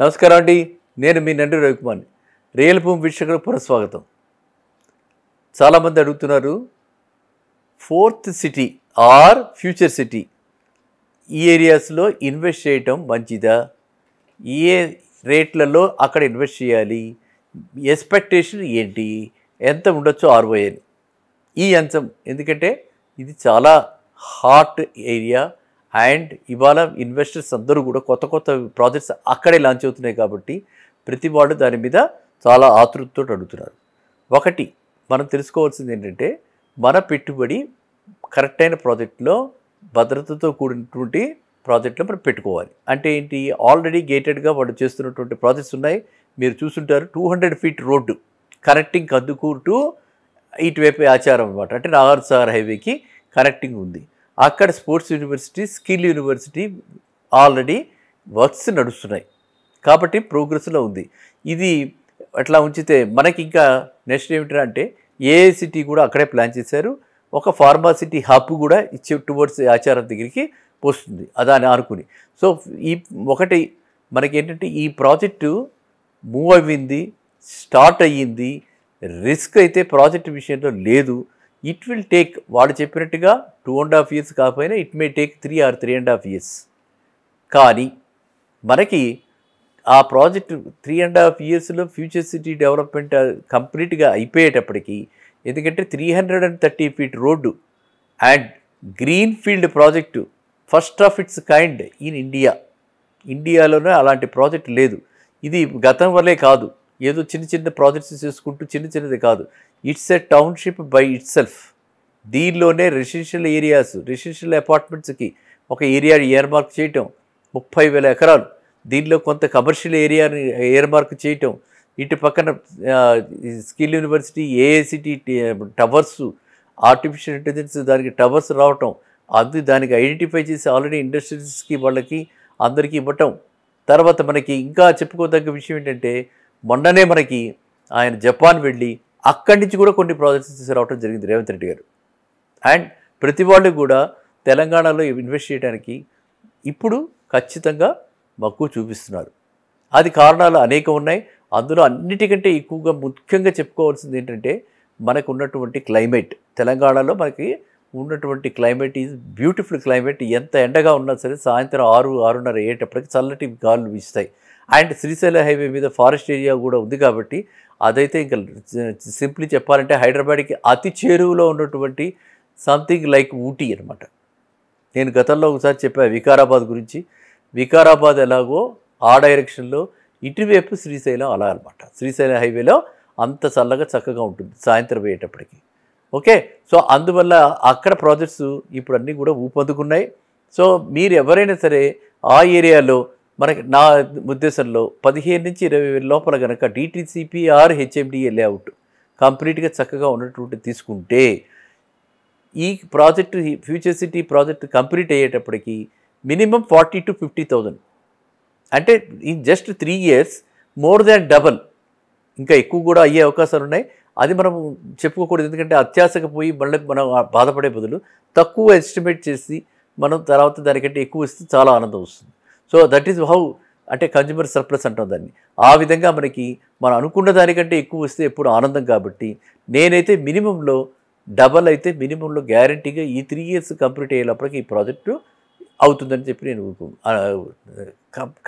నమస్కారం అండి. నేను మీ నండి రవికుమార్. రియల్ భూమి వీక్షకులకు పునఃస్వాగతం. చాలామంది అడుగుతున్నారు, fourth city or future city ఈ ఏరియాస్లో ఇన్వెస్ట్ చేయటం మంచిదా? ఏ రేట్లలో అక్కడ ఇన్వెస్ట్ చేయాలి? ఎక్స్పెక్టేషన్ ఏంటి? ఎంత ఉండొచ్చు ఆర్ఓఐ అని? ఈ అంశం ఎందుకంటే ఇది చాలా హాట్ ఏరియా అండ్ ఇవాళ ఇన్వెస్టర్స్ అందరూ కూడా కొత్త కొత్త ప్రాజెక్ట్స్ అక్కడే లాంచ్ అవుతున్నాయి కాబట్టి ప్రతి వాళ్ళు దాని మీద చాలా ఆతృతతో అడుగుతున్నారు. ఒకటి మనం తెలుసుకోవాల్సింది ఏంటంటే, మన పెట్టుబడి కరెక్ట్ అయిన ప్రాజెక్ట్లో భద్రతతో కూడినటువంటి ప్రాజెక్ట్లో మనం పెట్టుకోవాలి. అంటే ఏంటి, ఆల్రెడీ గేటెడ్గా వాళ్ళు చేస్తున్నటువంటి ప్రాజెక్ట్స్ ఉన్నాయి. మీరు చూస్తుంటారు 200 feet road connecting Kandukur to ఇటువైపు ఆచారం అనమాట. అంటే నాగార్జునసాగర్ హైవేకి కనెక్టింగ్ ఉంది. అక్కడ sports university, skill university already works నడుస్తున్నాయి కాబట్టి ప్రోగ్రెస్లో ఉంది. ఇది అట్లా ఉంచితే మనకి ఇంకా నెక్స్ట్ ఏమిటంటే అంటే ఏఐసిటీ కూడా అక్కడే ప్లాన్ చేశారు. ఒక ఫార్మాసిటీ హబ్ కూడా ఇచ్చే టువర్డ్స్ ఆచారం దగ్గరికి వస్తుంది అదాని ఆనుకుని. సో ఈ ఒకటి మనకి ఏంటంటే ఈ ప్రాజెక్టు మూవ్ అయ్యింది, స్టార్ట్ అయ్యింది. రిస్క్ అయితే ప్రాజెక్ట్ విషయంలో లేదు. ఇట్ విల్ టేక్ వాడు చెప్పినట్టుగా 2.5 years కాకపోయినా it may take 3 or 3.5 years. కానీ మనకి ఆ ప్రాజెక్టు 3.5 yearsలో ఫ్యూచర్ సిటీ డెవలప్మెంట్ కంప్లీట్గా అయిపోయేటప్పటికి, ఎందుకంటే 330 feet road and green field project, first of it's kind in ఇండియాలోనే అలాంటి ప్రాజెక్ట్ లేదు. ఇది గతం వల్లే కాదు, ఏదో చిన్న చిన్న ప్రాజెక్ట్స్ చేసుకుంటూ చిన్నది కాదు. It's a township by it self. దీనిలోనే రెసిడెన్షియల్ ఏరియాస్, రెసిడెన్షియల్ అపార్ట్మెంట్స్కి ఒక ఏరియా ఇయర్మార్క్ చేయటం, 30,000 ఎకరాలు. దీనిలో కొంత కమర్షియల్ ఏరియాని ఇయర్మార్క్ చేయటం, ఇటు పక్కన skill university, AICTE towers, artificial intelligence దానికి టవర్స్ రావటం, దానికి ఐడెంటిఫై చేసి ఆల్రెడీ ఇండస్ట్రీస్కి వాళ్ళకి అందరికీ ఇవ్వటం. తర్వాత మనకి ఇంకా చెప్పుకోదగ్గ విషయం ఏంటంటే, మొన్ననే మనకి ఆయన జపాన్ వెళ్ళి అక్కడి నుంచి కూడా కొన్ని ప్రాజెక్ట్స్ తీసుకురావడం జరిగింది రేవంత్ రెడ్డి గారు. అండ్ ప్రతి వాళ్ళు కూడా తెలంగాణలో ఇన్వెస్ట్ చేయడానికి ఇప్పుడు ఖచ్చితంగా మక్కువ చూపిస్తున్నారు. అది కారణాలు అనేకం ఉన్నాయి. అందులో అన్నిటికంటే ఎక్కువగా ముఖ్యంగా చెప్పుకోవాల్సింది ఏంటంటే, మనకు ఉన్నటువంటి క్లైమేట్. తెలంగాణలో మనకి ఉన్నటువంటి క్లైమేట్ ఈజ్ బ్యూటిఫుల్ క్లైమేట్. ఎంత ఎండగా ఉన్నా సరే సాయంత్రం 6-6:30 అయ్యేటప్పటికి చల్లటి గాలులు వీస్తాయి. అండ్ శ్రీశైలం హైవే మీద ఫారెస్ట్ ఏరియా కూడా ఉంది కాబట్టి అదైతే ఇంకా సింప్లీ చెప్పాలంటే హైదరాబాద్కి అతి చేరువలో ఉన్నటువంటి సంథింగ్ లైక్ ఊటీ అనమాట. నేను గతంలో ఒకసారి చెప్పాను వికారాబాద్ గురించి. వికారాబాద్ ఎలాగో ఆ డైరెక్షన్లో, ఇటువైపు శ్రీశైలం అలా అనమాట. శ్రీశైలం హైవేలో అంత చల్లగా చక్కగా ఉంటుంది సాయంత్రం అయ్యేటప్పటికి. ఓకే, సో అందువల్ల అక్కడ ప్రాజెక్ట్స్ ఇప్పుడు అన్నీ కూడా ఊపందుకున్నాయి. సో మీరు ఎవరైనా సరే ఆ ఏరియాలో, మనకి నా ఉద్దేశంలో 15 నుంచి 20 లోపల కనుక డిటిసిపి ఆర్ హెచ్ఎండిఏ లేఅవుట్ కంప్లీట్గా చక్కగా ఉన్నటువంటి తీసుకుంటే, ఈ project future city project complete అయ్యేటప్పటికి మినిమం 40,000 to 50,000. అంటే in just 3 years more than double, ఇంకా ఎక్కువ కూడా అయ్యే అవకాశాలు ఉన్నాయి. అది మనం చెప్పుకోకూడదు, ఎందుకంటే అత్యాశకు పోయి మళ్ళీ మనం బాధపడే బదులు తక్కువ ఎస్టిమేట్ చేసి మనం తర్వాత దానికంటే ఎక్కువ ఇస్తే చాలా ఆనందం వస్తుంది. సో దట్ ఈజ్ హౌ, అంటే కన్జ్యూమర్ సర్ప్లస్ అంటాం దాన్ని. ఆ విధంగా మనకి మనం అనుకున్న దానికంటే ఎక్కువ వస్తే ఎప్పుడు ఆనందం. కాబట్టి నేనైతే మినిమంలో డబల్ అయితే మినిమంలో గ్యారంటీగా ఈ 3 years కంప్లీట్ అయ్యేటప్పటికి ఈ ప్రాజెక్టు అవుతుందని చెప్పి నేను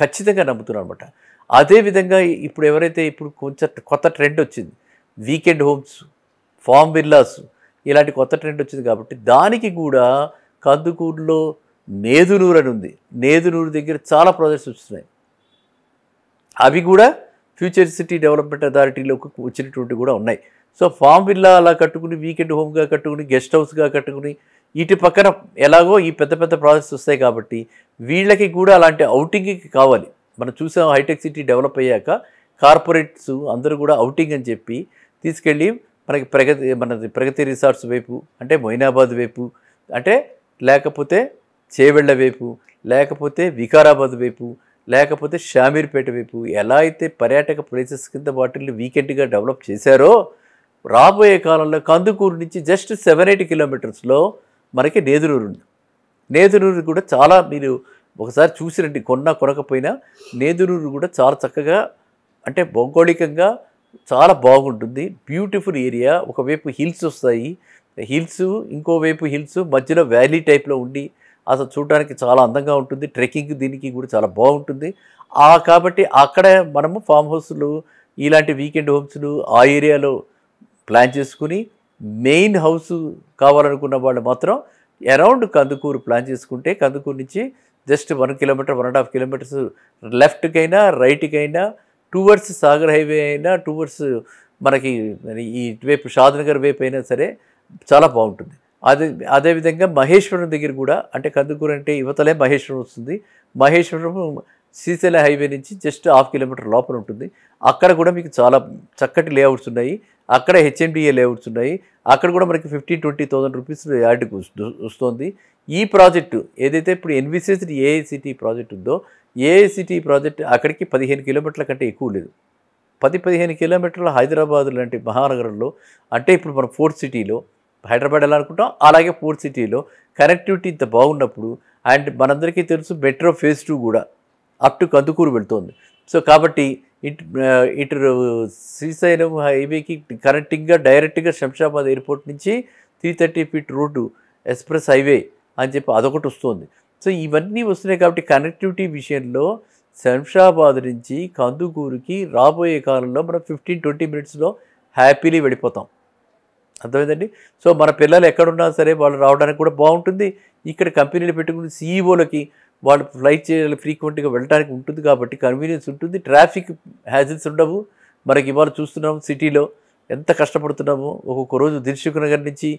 ఖచ్చితంగా నమ్ముతున్నాను అనమాట. అదేవిధంగా ఇప్పుడు ఎవరైతే ఇప్పుడు కొంచెం కొత్త ట్రెండ్ వచ్చింది, వీకెండ్ హోమ్స్, ఫామ్ విల్లాస్, ఇలాంటి కొత్త ట్రెండ్ వచ్చింది కాబట్టి దానికి కూడా కందుకూరులో నేదునూరు అని ఉంది. నేదునూరు దగ్గర చాలా ప్రాజెక్ట్స్ వస్తున్నాయి. అవి కూడా ఫ్యూచర్ సిటీ డెవలప్మెంట్ అథారిటీలోకి వచ్చినటువంటి కూడా ఉన్నాయి. సో ఫామ్ విల్లా అలా కట్టుకుని, వీకెండ్ హోమ్గా కట్టుకుని, గెస్ట్ హౌస్గా కట్టుకుని, ఇటు పక్కన ఎలాగో ఈ పెద్ద పెద్ద ప్రాజెక్ట్స్ వస్తాయి కాబట్టి వీళ్ళకి కూడా అలాంటి అవుటింగ్కి కావాలి. మనం చూసాం హైటెక్ సిటీ డెవలప్ అయ్యాక కార్పొరేట్స్ అందరూ కూడా అవుటింగ్ అని చెప్పి తీసుకెళ్ళి మనకి ప్రగతి రిసార్ట్స్ వైపు, అంటే మొయినాబాద్ వైపు, అంటే లేకపోతే చేవెళ్ళ వైపు, లేకపోతే వికారాబాద్ వైపు, లేకపోతే షామీర్పేట వైపు ఎలా అయితే పర్యాటక ప్లేసెస్ కింద వాటిని వీకెండ్గా డెవలప్ చేశారో, రాబోయే కాలంలో కందుకూరు నుంచి జస్ట్ 7-8 kilometers మనకి నేదునూరు ఉంది. నేదునూరు కూడా చాలా మీరు ఒకసారి చూసిరండి, కొనకపోయినా నేదురూరు కూడా చాలా చక్కగా, అంటే భౌగోళికంగా చాలా బాగుంటుంది. Beautiful area. ఒకవైపు హిల్స్ వస్తాయి, హిల్స్, ఇంకోవైపు హిల్స్, మధ్యలో వ్యాలీ టైప్లో ఉండి అసలు చూడడానికి చాలా అందంగా ఉంటుంది. ట్రెక్కింగ్ దీనికి కూడా చాలా బాగుంటుంది. కాబట్టి అక్కడ మనము ఫామ్ హౌస్లు, ఇలాంటి వీకెండ్ హోమ్స్లు ఆ ఏరియాలో ప్లాన్ చేసుకుని, మెయిన్ హౌస్ కావాలనుకున్న వాళ్ళు మాత్రం అరౌండ్ కందుకూరు ప్లాన్ చేసుకుంటే, కందుకూరు నుంచి జస్ట్ 1 కిలోమీటర్ 1.5 కిలోమీటర్స్ లెఫ్ట్కైనా రైట్కైనా, టువర్డ్స్ సాగర్ హైవే అయినా, టువర్డ్స్ మనకి ఈ ఇటువైపు షాద్నగర్ వైపు అయినా సరే చాలా బాగుంటుంది. అదేవిధంగా మహేశ్వరం దగ్గర కూడా, అంటే కందుకూరు అంటే యువతలే మహేశ్వరం వస్తుంది. మహేశ్వరం శ్రీశైలం హైవే నుంచి జస్ట్ 1/2 కిలోమీటర్ లోపల ఉంటుంది. అక్కడ కూడా మీకు చాలా చక్కటి లేఅవుట్స్ ఉన్నాయి. అక్కడ హెచ్ఎండిఏ లేఅవుట్స్ ఉన్నాయి. అక్కడ కూడా మనకి 15,000-20,000 రూపీస్ యార్డ్కి వస్తుంది. ఈ ప్రాజెక్టు ఏదైతే ఇప్పుడు ఎన్విసేజ్డ్ ఏఐసిటీ ప్రాజెక్ట్ ఉందో, ఏఐసిటీ ప్రాజెక్ట్ అక్కడికి 15 కిలోమీటర్ల కంటే ఎక్కువ లేదు. 10-15 కిలోమీటర్ల హైదరాబాద్ లాంటి మహానగరంలో, అంటే ఇప్పుడు మనం ఫోర్త్ సిటీలో హైదరాబాద్ ఎలా అనుకుంటాం, అలాగే ఫోర్త్ సిటీలో కనెక్టివిటీ ఇంత బాగున్నప్పుడు, అండ్ మనందరికీ తెలుసు మెట్రో ఫేజ్ 2 కూడా అప్ టు కందుకూరు వెళ్తోంది. సో కాబట్టి ఇటు శ్రీశైలం హైవేకి కనెక్టింగ్గా డైరెక్ట్గా శంషాబాద్ ఎయిర్పోర్ట్ నుంచి 330 ఫీట్ రోడ్డు ఎక్స్ప్రెస్ హైవే అని చెప్పి అదొకటి వస్తుంది. సో ఇవన్నీ వస్తున్నాయి కాబట్టి కనెక్టివిటీ విషయంలో శంషాబాద్ నుంచి కందుకూరుకి రాబోయే కాలంలో మనం 15-20 మినిట్స్లో హ్యాపీలీ వెళ్ళిపోతాం. అర్థమైందండి. సో మన పిల్లలు ఎక్కడున్నా సరే వాళ్ళు రావడానికి కూడా బాగుంటుంది. ఇక్కడ కంపెనీలు పెట్టుకుని సీఈఓలకి వాళ్ళు ఫ్లైట్ చేయాలి, ఫ్రీక్వెంట్గా వెళ్ళడానికి ఉంటుంది కాబట్టి కన్వీనియన్స్ ఉంటుంది. ట్రాఫిక్ హ్యాజిల్స్ ఉండవు. మనకి ఇవాళ చూస్తున్నాము సిటీలో ఎంత కష్టపడుతున్నాము. ఒక్కొక్క రోజు దిల్సుఖ్ నగర్ నుంచి,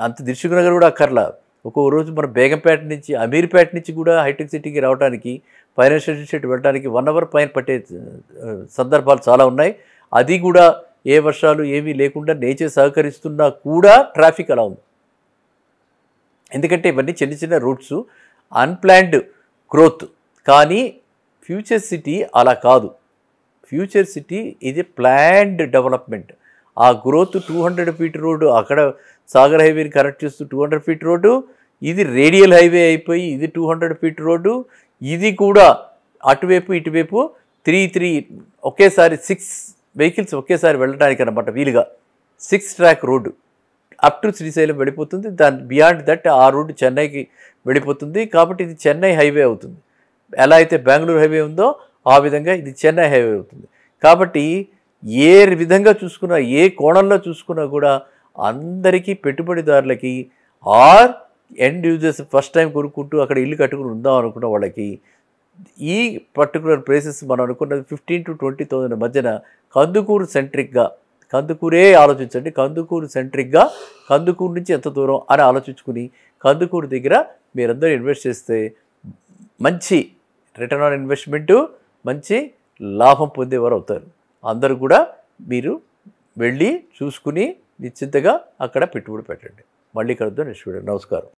అంత దిల్సుఖ్ నగర్ కూడా అక్కర్లా, ఒక్కొక్క రోజు మన బేగంపేట నుంచి, అమీర్పేట నుంచి కూడా హైటెక్ సిటీకి రావడానికి, ఫైనాన్షియల్ డిస్ట్రిక్ట్ వెళ్ళడానికి 1 అవర్ పైన పట్టే సందర్భాలు చాలా ఉన్నాయి. అది కూడా ఏ వర్షాలు ఏమీ లేకుండా నేచర్ సహకరిస్తున్నా కూడా ట్రాఫిక్ అలా ఉంది. ఎందుకంటే ఇవన్నీ చిన్న చిన్న రూట్స్, అన్ప్లాన్డ్ గ్రోత్. కానీ ఫ్యూచర్ సిటీ అలా కాదు. ఫ్యూచర్ సిటీ ఇది ప్లాన్డ్ డెవలప్మెంట్. ఆ గ్రోత్ 200 ఫీట్ రోడ్డు, అక్కడ సాగర్ హైవేని కనెక్ట్ చేస్తూ 200 ఫీట్ రోడ్డు, ఇది రేడియల్ హైవే అయిపోయి ఇది 200 ఫీట్ రోడ్డు, ఇది కూడా అటువైపు ఇటువైపు 3 ఒకేసారి 6 వెహికల్స్ ఒకేసారి వెళ్ళడానికి అన్నమాట వీలుగా 6 track road up to Srisailam వెళ్ళిపోతుంది. దాని బియాండ్ దట్ ఆ రోడ్డు చెన్నైకి వెళ్ళిపోతుంది. కాబట్టి ఇది చెన్నై హైవే అవుతుంది. ఎలా అయితే బెంగళూరు హైవే ఉందో ఆ విధంగా ఇది చెన్నై హైవే అవుతుంది. కాబట్టి ఏ విధంగా చూసుకున్నా, ఏ కోణంలో చూసుకున్నా కూడా అందరికీ, పెట్టుబడిదారులకి or end users first time కొనుక్కుంటూ అక్కడ ఇల్లు కట్టుకుని ఉందాం అనుకున్న వాళ్ళకి ఈ పర్టికులర్ ప్లేసెస్ మనం అనుకున్నది 15,000-20,000 మధ్యన కందుకూరు సెంట్రిక్గా, కందుకూరే ఆలోచించండి. కందుకూరు సెంట్రిక్గా, కందుకూరు నుంచి ఎంత దూరం అని ఆలోచించుకుని కందుకూరు దగ్గర మీరందరూ ఇన్వెస్ట్ చేస్తే మంచి రిటర్న్ ఆన్ ఇన్వెస్ట్మెంటు, మంచి లాభం పొందేవారు అవుతారు. అందరూ కూడా మీరు వెళ్ళి చూసుకుని నిశ్చింతగా అక్కడ పెట్టుబడి పెట్టండి. మళ్ళీ కలుద్దాం నెక్స్ట్ వీడియో. నమస్కారం.